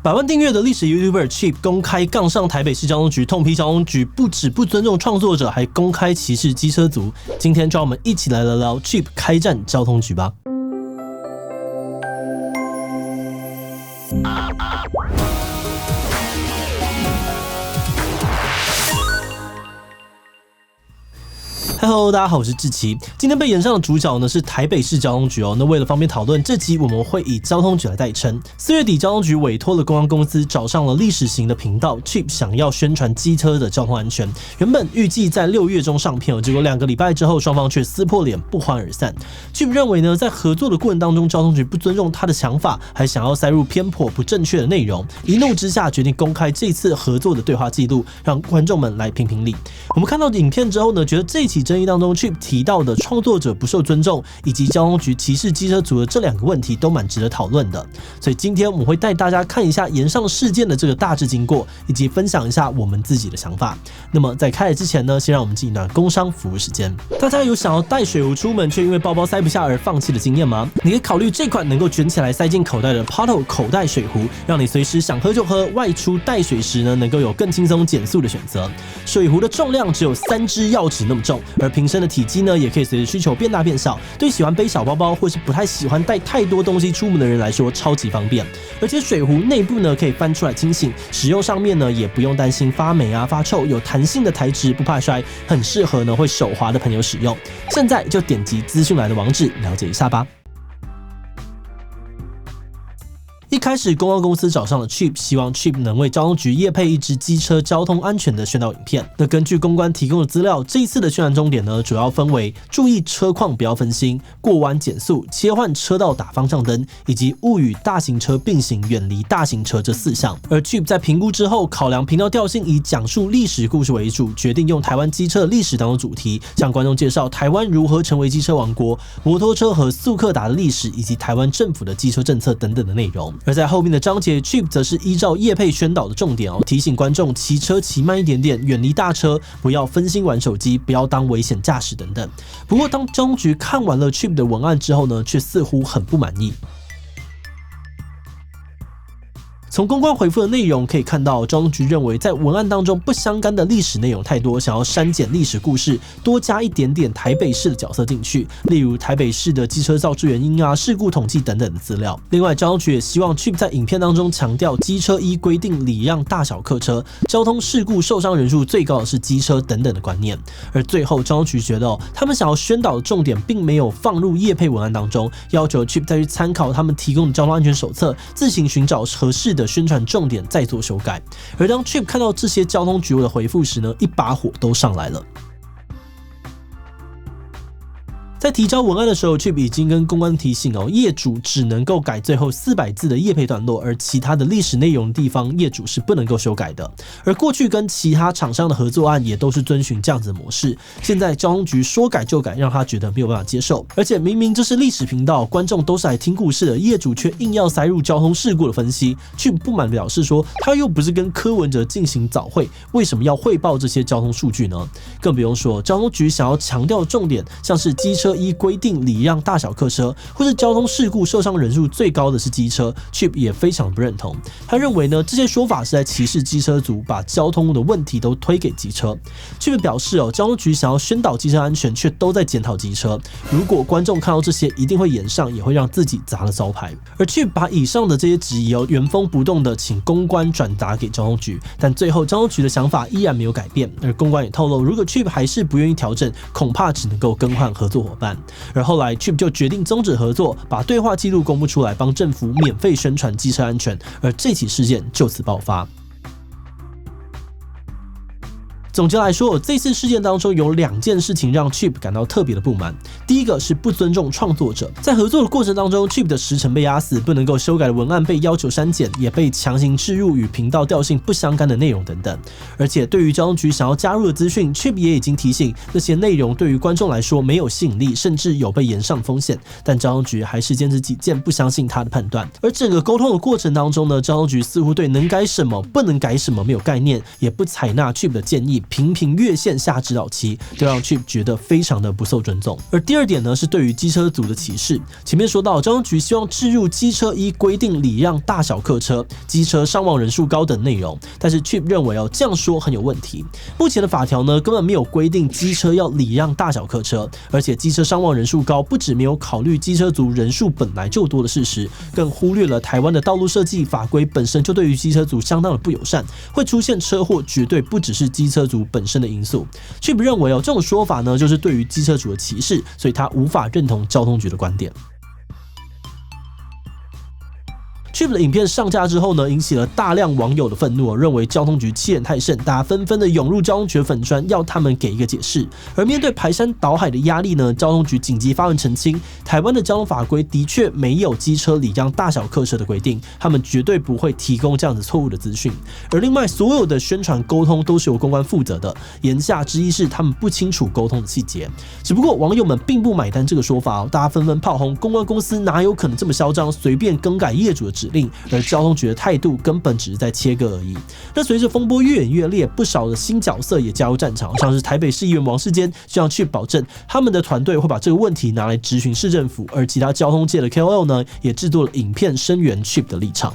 100万订阅的历史 YouTuber Chip 公开杠上台北市交通局，痛批交通局不止不尊重创作者，还公开歧视机车族。今天就让我们一起来聊聊 Chip 开战交通局吧。Hello， 大家好，我是志奇。今天被延上的主角呢是台北市交通局哦。那为了方便讨论，这集我们会以交通局来代称。4月底，交通局委托了公关公司找上了历史型的频道 Chip， 想要宣传机车的交通安全。原本预计在6月中上片哦，结果2个礼拜之后，双方却撕破脸，不欢而散。Chip 认为呢，在合作的过程当中，交通局不尊重他的想法，还想要塞入偏颇不正确的内容。一怒之下，决定公开这次合作的对话记录，让观众们来评评理。我们看到影片之后呢，觉得这一起争议当中 Chip 提到的创作者不受尊重，以及交通局歧视机车族的这2个问题都蛮值得讨论的。所以今天我们会带大家看一下延上事件的这个大致经过，以及分享一下我们自己的想法。那么在开始之前呢，先让我们进一段工商服务时间。大家有想要带水壶出门却因为包包塞不下而放弃的经验吗？你可以考虑这款能够卷起来塞进口袋的 Potto 口袋水壶，让你随时想喝就喝，外出带水时呢能够有更轻松减速的选择。水壶的重量只有3只药匙那么重，而瓶身的体积呢也可以随着需求变大变小，对喜欢背小包包或是不太喜欢带太多东西出门的人来说超级方便。而且水壶内部呢可以翻出来清醒，使用上面呢也不用担心发霉啊发臭，有弹性的材质不怕摔，很适合呢会手滑的朋友使用。现在就点击资讯栏的网址了解一下吧。一开始，公关公司找上了 Chip， 希望 Chip 能为交通局业配一支机车交通安全的宣导影片。那根据公关提供的资料，这一次的宣传重点呢，主要分为注意车况不要分心、过弯减速、切换车道打方向灯，以及勿与大型车并行、远离大型车这4项。而 Chip 在评估之后，考量频道调性以讲述历史故事为主，决定用台湾机车历史当中主题，向观众介绍台湾如何成为机车王国、摩托车和速克达的历史，以及台湾政府的机车政策等等的内容。而在后面的章节 ，Chip 则是依照业配宣导的重点哦，提醒观众骑车骑慢一点点，远离大车，不要分心玩手机，不要当危险驾驶等等。不过，当交通局看完了 Chip 的文案之后呢，却似乎很不满意。从公关回复的内容可以看到，交通局认为在文案当中不相干的历史内容太多，想要删减历史故事，多加一点点台北市的角色进去，例如台北市的机车肇事原因啊、事故统计等等的资料。另外，交通局也希望 Chip 在影片当中强调机车依规定礼让大小客车，交通事故受伤人数最高的是机车等等的观念。而最后，交通局觉得他们想要宣导的重点并没有放入业配文案当中，要求 Chip 再去参考他们提供的交通安全手册，自行寻找合适的宣传重点再做修改。而当 Chip 看到这些交通局的回复时呢，一把火都上来了。在提交文案的时候 ，Chip 已经跟公关提醒哦，业主只能够改最后400字的业配段落，而其他的历史内容的地方，业主是不能够修改的。而过去跟其他厂商的合作案也都是遵循这样子的模式。现在交通局说改就改，让他觉得没有办法接受。而且明明这是历史频道，观众都是来听故事的，业主却硬要塞入交通事故的分析。Chip 不满表示说，他又不是跟柯文哲进行早会，为什么要汇报这些交通数据呢？更不用说交通局想要强调重点，像是机车依规定礼让大小客车，或是交通事故受伤人数最高的是机车 ，Chip 也非常不认同。他认为呢，这些说法是在歧视机车族，把交通的问题都推给机车。Chip 表示交通局想要宣导机车安全，却都在检讨机车。如果观众看到这些，一定会演上，也会让自己砸了招牌。而 Chip 把以上的这些质疑原封不动的请公关转达给交通局，但最后交通局的想法依然没有改变。而公关也透露，如果 Chip 还是不愿意调整，恐怕只能够更换合作伙伴。而后来 Chip 就决定终止合作，把对话记录公布出来，帮政府免费宣传机车安全，而这起事件就此爆发。总结来说，这次事件当中有2件事情让 Chip 感到特别的不满。第一个是不尊重创作者，在合作的过程当中 ，Chip 的时程被压死，不能够修改的文案被要求删减，也被强行置入与频道调性不相干的内容等等。而且对于交通局想要加入的资讯 ，Chip 也已经提醒那些内容对于观众来说没有吸引力，甚至有被延上风险，但交通局还是坚持己见，不相信他的判断。而整个沟通的过程当中呢，交通局似乎对能改什么、不能改什么没有概念，也不采纳 Chip 的建议。频频越线下指导棋，就让 Chip 觉得非常的不受尊重。而第二点呢，是对于机车族的歧视。前面说到，交通局希望置入机车依规定礼让大小客车、机车伤亡人数高等内容，但是 Chip 认为这样说很有问题。目前的法条呢，根本没有规定机车要礼让大小客车，而且机车伤亡人数高，不止没有考虑机车族人数本来就多的事实，更忽略了台湾的道路设计法规本身就对于机车族相当的不友善，会出现车祸绝对不只是机车族本身的因素。Chip 认为这种说法呢，就是对于机车族的歧视，所以他无法认同交通局的观点。Chip 的影片上架之后呢，引起了大量网友的愤怒，认为交通局欺人太甚，大家纷纷的涌入交通局粉专，要他们给一个解释。而面对排山倒海的压力呢，交通局紧急发文澄清，台湾的交通法规的确没有机车礼让大小客车的规定，他们绝对不会提供这样子错误的资讯。而另外，所有的宣传沟通都是由公关负责的，言下之意是他们不清楚沟通的细节。只不过网友们并不买单这个说法，大家纷纷炮轰公关公司哪有可能这么嚣张，随便更改业主的指令，而交通局的态度根本只是在切割而已。那随着风波越演越烈，不少的新角色也加入战场，像是台北市议员王世坚就要去保证他们的团队会把这个问题拿来质询市政府，而其他交通界的 KOL 呢，也制作了影片声援 Chip 的立场。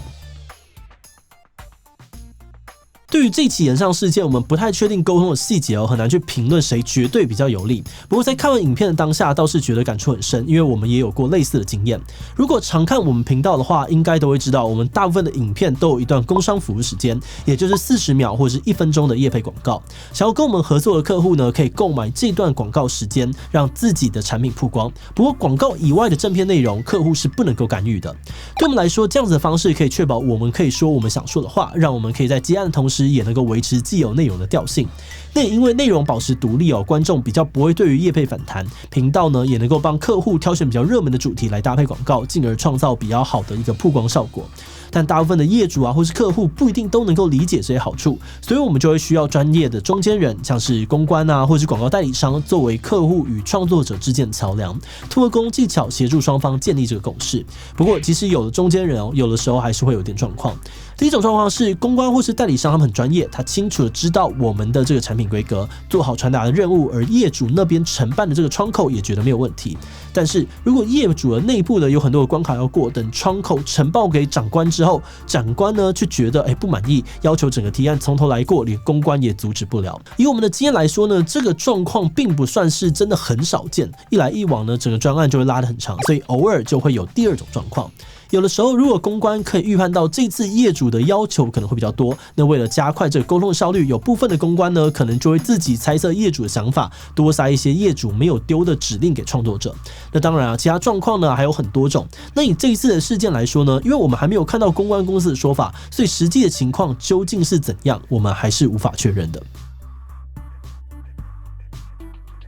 对于这起延上事件，我们不太确定沟通的细节很难去评论谁绝对比较有利。不过在看完影片的当下，倒是觉得感触很深，因为我们也有过类似的经验。如果常看我们频道的话，应该都会知道，我们大部分的影片都有一段工商服务时间，也就是40秒或者是1分钟的业配广告。想要跟我们合作的客户呢，可以购买这段广告时间，让自己的产品曝光。不过广告以外的正片内容，客户是不能够干预的。对我们来说，这样子的方式可以确保我们可以说我们想说的话，让我们可以在接案的同时也能够维持既有内容的调性。那也因为内容保持独立观众比较不会对于业配反弹，频道呢也能够帮客户挑选比较热门的主题来搭配广告，进而创造比较好的一个曝光效果。但大部分的业主或是客户不一定都能够理解这些好处，所以我们就会需要专业的中间人，像是公关或是广告代理商，作为客户与创作者之间的桥梁，透过沟通技巧协助双方建立这个共识。不过即使有了中间人有的时候还是会有点状况。第一种状况是公关或是代理商他们很专业，他清楚的知道我们的这个产品规格，做好传达的任务，而业主那边承办的这个窗口也觉得没有问题。但是如果业主的内部呢有很多的关卡要过，等窗口呈报给长官之后，长官呢却觉得不满意，要求整个提案从头来过，连公关也阻止不了。以我们的经验来说呢，这个状况并不算是真的很少见，一来一往呢，整个专案就会拉得很长，所以偶尔就会有第二种状况。有的时候，如果公关可以预判到这次业主的要求可能会比较多，那为了加快这个沟通的效率，有部分的公关呢，可能就会自己猜测业主的想法，多塞一些业主没有丢的指令给创作者。那当然其他状况呢还有很多种。那以这一次的事件来说呢，因为我们还没有看到公关公司的说法，所以实际的情况究竟是怎样，我们还是无法确认的。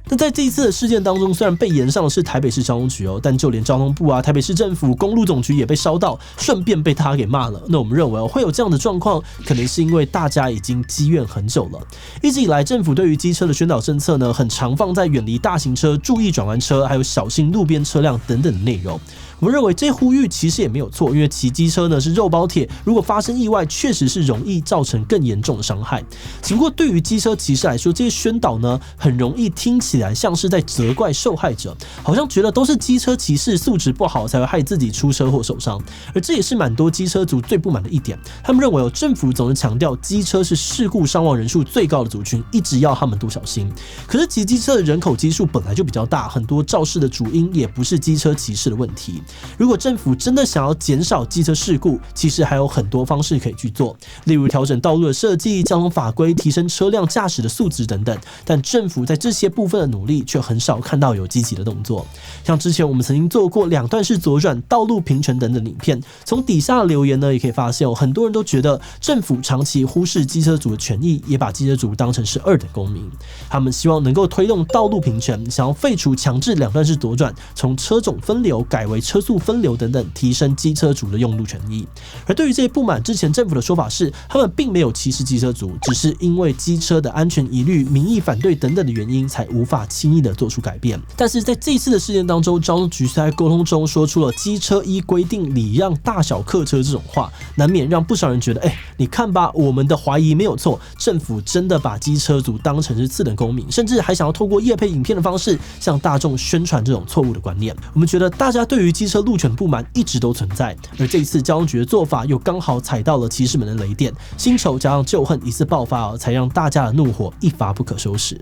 那在这一次的事件当中，虽然被延上的是台北市交通局但就连交通部台北市政府公路总局也被烧到，顺便被他给骂了。那我们认为会有这样的状况，可能是因为大家已经积怨很久了。一直以来，政府对于机车的宣导政策呢，很常放在远离大型车、注意转弯车，还有小心路边车辆等等的内容。我们认为这呼吁其实也没有错，因为骑机车呢是肉包铁，如果发生意外，确实是容易造成更严重的伤害。只不过对于机车骑士来说，这些宣导呢，很容易听起来像是在责怪受害者，好像觉得都是机车骑士素质不好才会害自己出车祸受伤。而这也是蛮多机车族最不满的一点，他们认为政府总是强调机车是事故伤亡人数最高的族群，一直要他们多小心。可是骑机车的人口基数本来就比较大，很多肇事的主因也不是机车骑士的问题。如果政府真的想要减少机车事故，其实还有很多方式可以去做，例如调整道路的设计、交通法规、提升车辆驾驶的素质等等。但政府在这些部分的努力却很少看到有积极的动作。像之前我们曾经做过2段式左转、道路平权等等影片，从底下的留言呢，也可以发现很多人都觉得政府长期忽视机车族的权益，也把机车族当成是2等公民。他们希望能够推动道路平权，想要废除强制2段式左转，从车种分流改为车车速分流等等，提升机车族的用路权益。而对于这些不满，之前政府的说法是，他们并没有歧视机车族，只是因为机车的安全疑虑、民意反对等等的原因，才无法轻易的做出改变。但是在这一次的事件当中，交通局在沟通中说出了机车依规定礼让大小客车这种话，难免让不少人觉得，你看吧，我们的怀疑没有错，政府真的把机车族当成是次等公民，甚至还想要透过业配影片的方式向大众宣传这种错误的观念。我们觉得大家对于机车路权的不满一直都存在，而这一次交通局的做法又刚好踩到了骑士们的雷点，新仇加上旧恨一次爆发，才让大家的怒火一发不可收拾。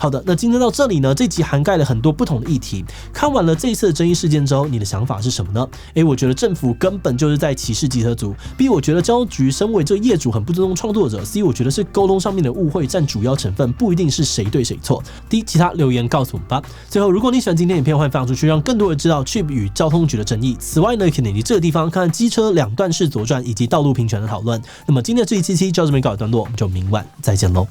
好的，那今天到这里呢，这集涵盖了很多不同的议题。看完了这一次的争议事件之后，你的想法是什么呢？我觉得政府根本就是在歧视机车族。B， 我觉得交通局身为这个业主很不尊重创作者。C， 我觉得是沟通上面的误会占主要成分，不一定是谁对谁错。D， 其他留言告诉我们吧。最后，如果你喜欢今天影片，欢迎分享出去，让更多人知道 Chip 与交通局的争议。此外呢，可以点击这个地方看看机车两段式左转以及道路平权的讨论。那么今天的这一期就到这边告一段落，我们就明晚再见喽。